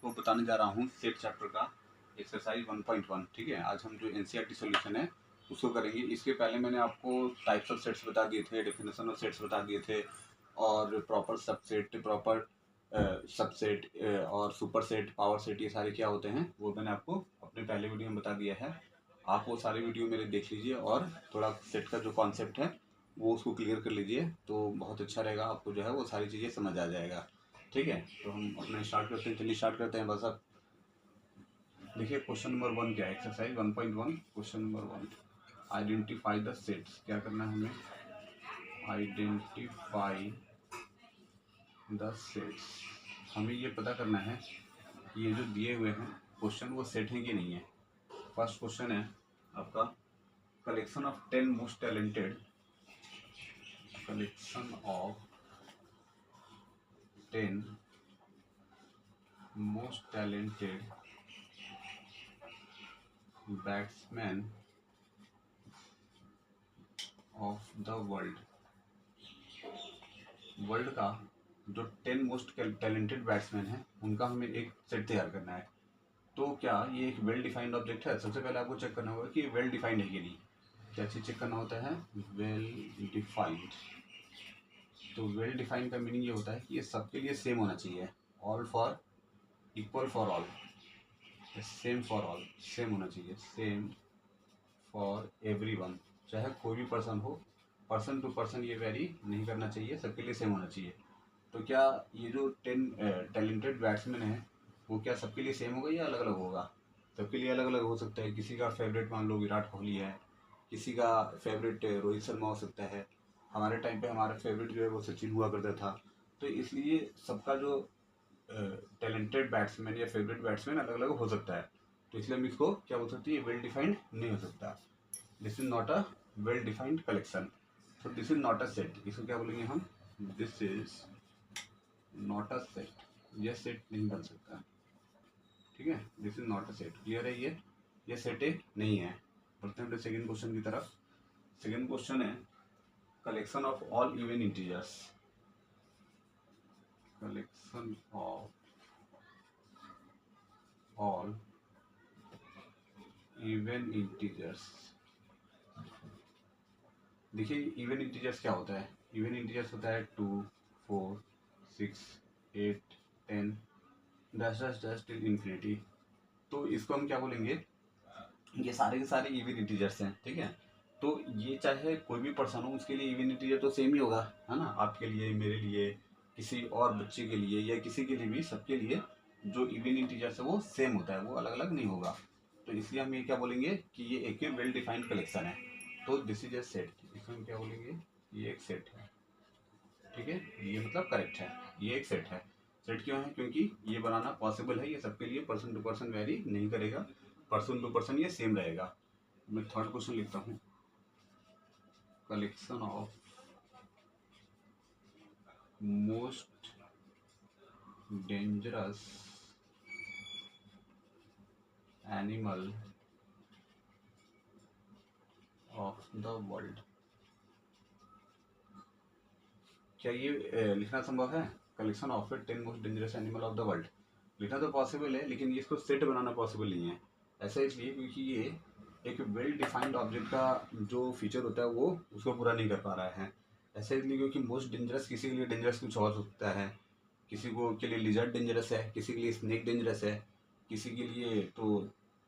आपको बताने जा रहा हूँ सेट चैप्टर का एक्सरसाइज 1.1। ठीक है, आज हम जो एनसीईआरटी सॉल्यूशन है उसको करेंगे। इसके पहले मैंने आपको टाइप्स ऑफ सेट्स बता दिए थे, डेफिनेशन ऑफ सेट्स बता दिए थे, और प्रॉपर सबसेट, प्रॉपर सबसेट और सुपर सेट, पावर सेट, ये सारे क्या होते हैं वो मैंने आपको अपने पहले वीडियो में बता दिया है। आप वो सारे वीडियो मेरे देख लीजिए और थोड़ा सेट का जो कॉन्सेप्ट है वो उसको क्लियर कर लीजिए, तो बहुत अच्छा रहेगा। आपको जो है वो सारी चीज़ें समझ आ जाएगा। ठीक है, तो हम अपना स्टार्ट करते हैं। चलिए स्टार्ट करते हैं। बस अब देखिए क्वेश्चन नंबर 1 क्या है, exercise 1.1 question number 1, identify the sets. क्या करना है हमें, आइडेंटिफाई द सेट्स। हमें ये पता करना है कि ये जो दिए हुए हैं क्वेश्चन वो सेट हैं कि नहीं है। फर्स्ट क्वेश्चन है आपका, collection of 10 most talented, collection of 10 most talented batsman of the world. World का जो 10 मोस्ट टैलेंटेड बैट्समैन हैं उनका हमें एक सेट तैयार करना है। तो क्या ये एक वेल डिफाइंड ऑब्जेक्ट है? सबसे पहले आपको चेक करना होगा कि वेल डिफाइंड है कि नहीं। क्या चीज़ चेक करना होता है? Well defined. तो वेल डिफाइंड का मीनिंग ये होता है कि ये सबके लिए सेम होना चाहिए। All for, equal for all, same for all, same होना चाहिए, सेम फॉर एवरीवन। चाहे कोई भी पर्सन हो, पर्सन टू पर्सन ये वेरी नहीं करना चाहिए, सबके लिए सेम होना चाहिए। तो क्या ये जो 10 टैलेंटेड बैट्समैन हैं वो क्या सबके लिए सेम होगा या अलग अलग होगा? सबके लिए अलग अलग हो सकता है। किसी का फेवरेट मान लो विराट कोहली है, किसी का फेवरेट रोहित शर्मा हो सकता है। हमारे टाइम पे हमारा फेवरेट जो है वो सचिन हुआ करता था। तो इसलिए सबका जो टैलेंटेड बैट्समैन या फेवरेट बैट्समैन अलग अलग हो सकता है। तो इसलिए हम इसको क्या बोल सकते हैं, वेल डिफाइंड नहीं हो सकता। This is not a well defined collection. तो this is not a set. इसको क्या बोलेंगे हम, this is not a set. ये सेट नहीं बन सकता। ठीक है, this is not a set. Clear है? ये सेट नहीं है। बढ़ते हैं सेकेंड क्वेश्चन की तरफ। सेकेंड क्वेश्चन है, collection of all even integers, collection of all even integers. देखिए इवन इंटीजर्स क्या होता है? इवन इंटीजर्स होता है 2, 4, 6, 8, 10, dash dash dash till infinity. तो इसको हम क्या बोलेंगे, ये सारे के सारे इवन इंटीजर्स हैं। ठीक है, तो ये चाहे कोई भी पर्सन हो उसके लिए इवन इंटीजर तो सेम ही होगा, है ना। आपके लिए, मेरे लिए, किसी और बच्चे के लिए या किसी के लिए भी, सबके लिए जो इवन इंटीजर्स है वो सेम होता है, वो अलग अलग नहीं होगा। तो इसलिए हम ये क्या बोलेंगे कि ये एक वेल डिफाइंड कलेक्शन है। तो दिस इज ए सेट। इसको हम क्या बोलेंगे, ये एक सेट है। ठीक है, ये मतलब करेक्ट है, ये एक सेट है। सेट क्यों है? क्योंकि ये बनाना पॉसिबल है, ये सबके लिए पर्सन टू पर्सन वेरी नहीं करेगा, पर्सन टू पर्सन ये सेम रहेगा। मैं थर्ड क्वेश्चन लिखता हूँ, collection of most dangerous animal of the world. क्या ये लिखना संभव है? Collection of 10 most dangerous animal of the world लिखना तो पॉसिबल है, लेकिन इसको सेट बनाना पॉसिबल नहीं है। ऐसा इसलिए क्योंकि ये एक वेल डिफाइंड ऑब्जेक्ट का जो फीचर होता है वो उसको पूरा नहीं कर पा रहा है। ऐसा इसलिए क्योंकि मोस्ट डेंजरस, किसी के लिए डेंजरस कुछ और सकता है, किसी को के लिए लिजर्ड डेंजरस है, किसी के लिए स्नेक डेंजरस है, किसी के लिए तो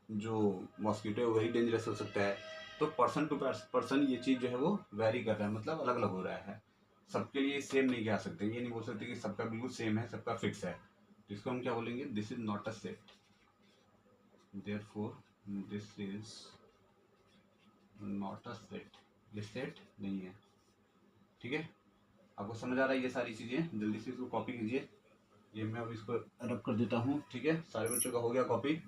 जो मॉस्किटो है वही डेंजरस हो सकता है। तो पर्सन टू पर्सन ये चीज़ जो है वो वेरी कर रहा है, मतलब अलग अलग हो रहा है। सबके लिए सेम नहीं कह सकते, ये नहीं बोल सकते कि सबका बिल्कुल सेम है, सबका फिक्स है। तो इसको हम क्या बोलेंगे, this is not a set, therefore this is not a set. ये सेट नहीं है। ठीक है, आपको समझ आ रहा है ये सारी चीज़ें? जल्दी से इसको कॉपी कीजिए। ये मैं अब इसको रब कर देता हूँ। ठीक है, सारे बच्चों का हो गया कॉपी,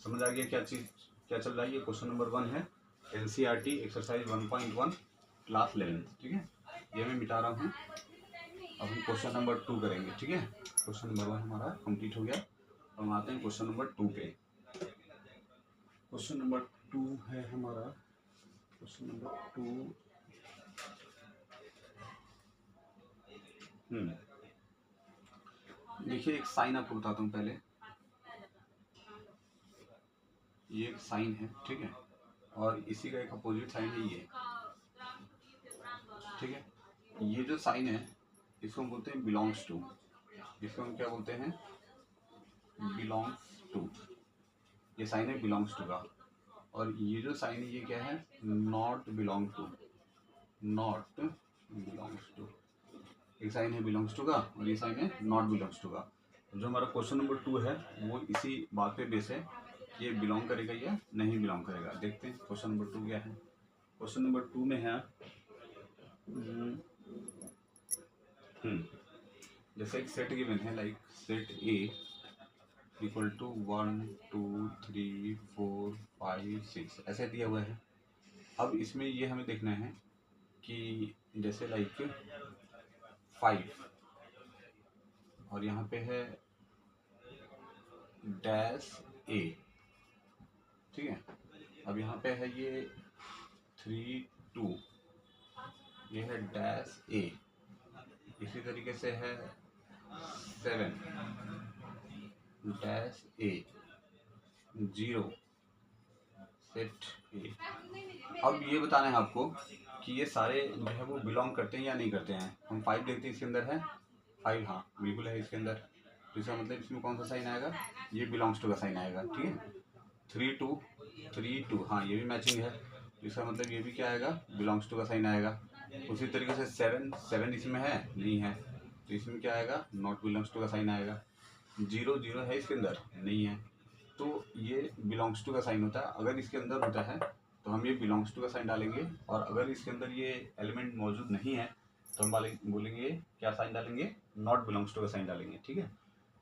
समझ आ गया क्या चीज़ क्या चल रहा है। ये क्वेश्चन नंबर 1 है, एनसीईआरटी एक्सरसाइज 1.1 क्लास 11। ठीक है, ये मैं मिटा रहा हूँ। अब हम क्वेश्चन नंबर 2 करेंगे। ठीक है, क्वेश्चन नंबर 1 हमारा कंप्लीट हो गया। अब हम आते हैं क्वेश्चन नंबर 2 पे। क्वेश्चन नंबर 2 है हमारा, क्वेश्चन नंबर 2। देखिए एक साइन आपको बताता हूँ पहले। ये एक साइन है, ठीक है, और इसी का एक अपोजिट साइन है ये, ठीक है। ये जो साइन है इसको हम बोलते हैं बिलोंग्स टू, इसको हम क्या बोलते हैं, बिलोंग्स टू। ये साइन है बिलोंग्स टू का। और ये जो साइन है ये क्या है, not belong to, not belongs to. एक साइन है बिलोंग्स टू का और ये साइन है नॉट बिलोंग्स टू का। जो हमारा क्वेश्चन नंबर 2 है वो इसी बात पे बेस है, ये बिलोंग करेगा या नहीं बिलोंग करेगा। देखते हैं क्वेश्चन नंबर 2 क्या है। क्वेश्चन नंबर 2 में है जैसे एक सेट गिवन है, like set A equal to 1 2 3 4 5 6 ऐसे दिया हुआ है। अब इसमें ये हमें देखना है कि जैसे लाइक 5 और यहाँ पे है डैश ए, ठीक है। अब यहाँ पे है ये 3 2, ये है डैश ए। इसी तरीके से है 7 डैश ए 0 सेट ए। अब ये बताना है आपको कि ये सारे जो है वो बिलोंग करते हैं या नहीं करते हैं। हम 5 देखते हैं, इसके अंदर है 5, हाँ बिल्कुल है इसके अंदर। तो इसका मतलब इसमें कौन सा साइन आएगा, ये बिलोंग्स टू का साइन आएगा, ठीक है। 3 2 हाँ ये भी मैचिंग है, तो इसका मतलब ये भी क्या आएगा, बिलोंग्स टू का साइन आएगा। उसी तरीके से 7 इसमें है नहीं है, तो इसमें क्या आएगा, नॉट बिलोंग्स टू का साइन आएगा। 0 0 है इसके अंदर नहीं है, तो ये बिलोंग्स टू का साइन होता है। अगर इसके अंदर होता है तो हम ये बिलोंग्स टू का साइन डालेंगे, और अगर इसके अंदर ये एलिमेंट मौजूद नहीं है तो हम बोलेंगे क्या साइन डालेंगे, नॉट बिलोंग्स टू का साइन डालेंगे, ठीक है।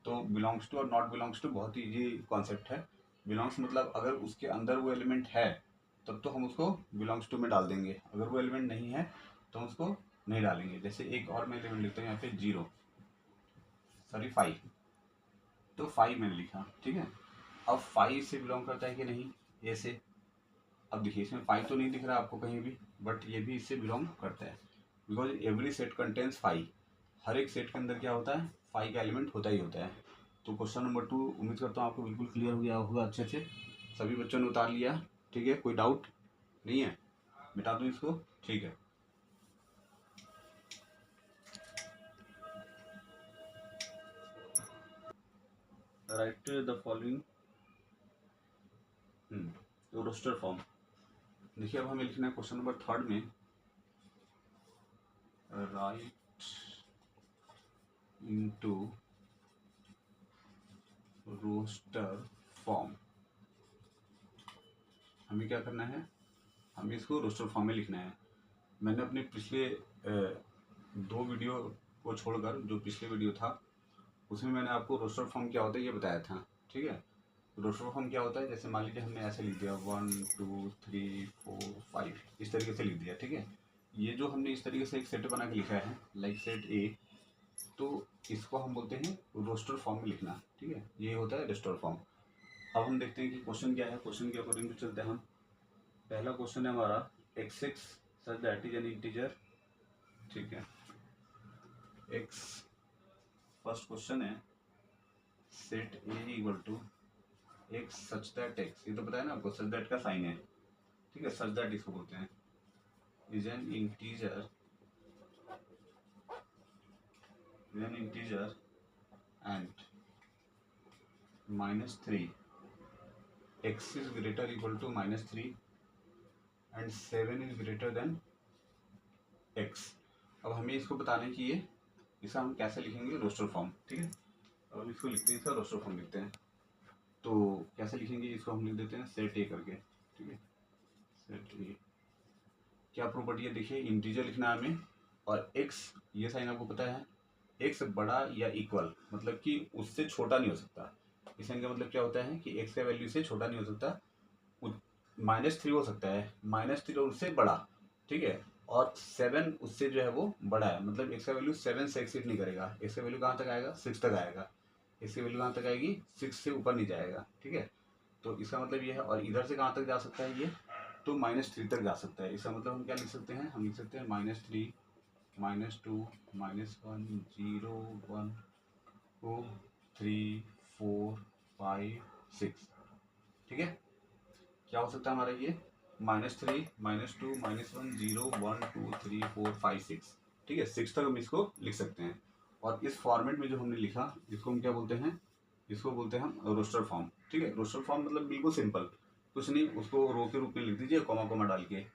तो बिलोंग्स टू और नॉट बिलोंग्स टू बहुत ही ईजी कॉन्सेप्ट है। बिलोंग्स मतलब अगर उसके अंदर वो एलिमेंट है तब तो हम उसको बिलोंग्स टू में डाल देंगे, अगर वो एलिमेंट नहीं है तो हम उसको नहीं डालेंगे। जैसे एक और मैं एलिमेंट लिखता हूँ यहाँ पे 5, तो 5 मैंने लिखा, ठीक है। अब 5 से बिलोंग करता है कि नहीं, ए से। अब देखिए इसमें 5 तो नहीं दिख रहा आपको कहीं भी, बट ये भी इससे बिलोंग करता है, बिकॉज एवरी सेट कंटेन्स 5। हर एक सेट के अंदर क्या होता है, 5 का एलिमेंट होता ही होता है। तो क्वेश्चन नंबर 2 उम्मीद करता हूँ आपको बिल्कुल क्लियर हो गया होगा अच्छे से, सभी बच्चों ने उतार लिया, ठीक है, कोई डाउट नहीं है, मिटा दूँ इसको, ठीक है। Write the following roster form. देखिए अब हमें लिखना है क्वेश्चन नंबर 3 में, राइट इनटू रोस्टर फॉर्म। हमें क्या करना है, हमें इसको रोस्टर फॉर्म में लिखना है। मैंने अपने पिछले 2 वीडियो को छोड़कर जो पिछले वीडियो था उसमें मैंने आपको रोस्टर फॉर्म क्या होता है ये बताया था, ठीक है। रोस्टर फॉर्म क्या होता है, जैसे मान लीजिए हमने ऐसे लिख दिया 1 2 3 4 5 इस तरीके से लिख दिया, ठीक है। ये जो हमने इस तरीके से एक सेट बना के लिखा है, लाइक सेट ए, तो इसको हम बोलते हैं रोस्टर फॉर्म में लिखना, ठीक है। ये होता है रोस्टर फॉर्म। अब हम देखते हैं कि क्वेश्चन क्या है, क्वेश्चन के अकॉर्डिंग तो चलते हैं हम। पहला क्वेश्चन है हमारा x6 such that is an integer, ठीक है। x फर्स्ट क्वेश्चन है set a equal to x such that x, ये तो पता है ना आपको, सच दैट का साइन है, ठीक है, सच दैट इसको बोलते हैं, is an integer and -3 x is greater equal to -3 and 7 is greater than x। अब हमें इसको बताना है कि ये इसका हम कैसे लिखेंगे, रोस्टर फॉर्म, ठीक है। अब इसको लिखते हैं, इसका रोस्टर फॉर्म लिखते हैं। तो कैसे लिखेंगे, इसको हम लिख देते हैं सेट ए करके, ठीक है। सेट ए क्या प्रॉपर्टी है, देखिए इंटीजर लिखना है हमें, और x ये साइन आपको पता है, x बड़ा या इक्वल मतलब कि उससे छोटा नहीं हो सकता। इस साइन का मतलब क्या होता है कि x का वैल्यू से छोटा नहीं हो सकता, -3 हो सकता है, -3 और उससे बड़ा, ठीक है। और 7 उससे जो है वो बड़ा है, मतलब x का वैल्यू 7 से एक्सीड नहीं करेगा, x का वैल्यू कहाँ तक आएगा, 6 तक आएगा, x की वैल्यू कहाँ तक आएगी, 6 से ऊपर नहीं जाएगा, ठीक है। तो इसका मतलब ये है, और इधर से कहाँ तक जा सकता है ये, तो -3 तक जा सकता है। इसका मतलब हम क्या लिख सकते हैं, हम लिख सकते हैं -3 -2 -1 0 1 2 3 4 5 6, ठीक है। क्या हो सकता है हमारा ये -3 -2 -1 0 1 2 3 4 5 6, ठीक है 6 तक हम इसको लिख सकते हैं। और इस फॉर्मेट में जो हमने लिखा इसको हम क्या बोलते हैं, इसको बोलते हैं हम रोस्टर फॉर्म, ठीक है। रोस्टर फॉर्म मतलब बिल्कुल सिंपल, कुछ नहीं, उसको रो के रूप में लिख दीजिए कॉमा कॉमा डाल के।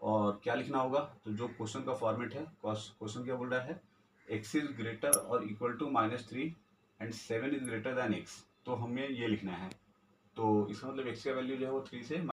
और क्या लिखना होगा, तो जो क्वेश्चन का फॉर्मेट है, क्वेश्चन क्या बोल रहा है, x इज ग्रेटर और equal to -3 and 7 is greater than x, तो हमें ये लिखना है। तो इसका मतलब x का वैल्यू जो है वो 3 से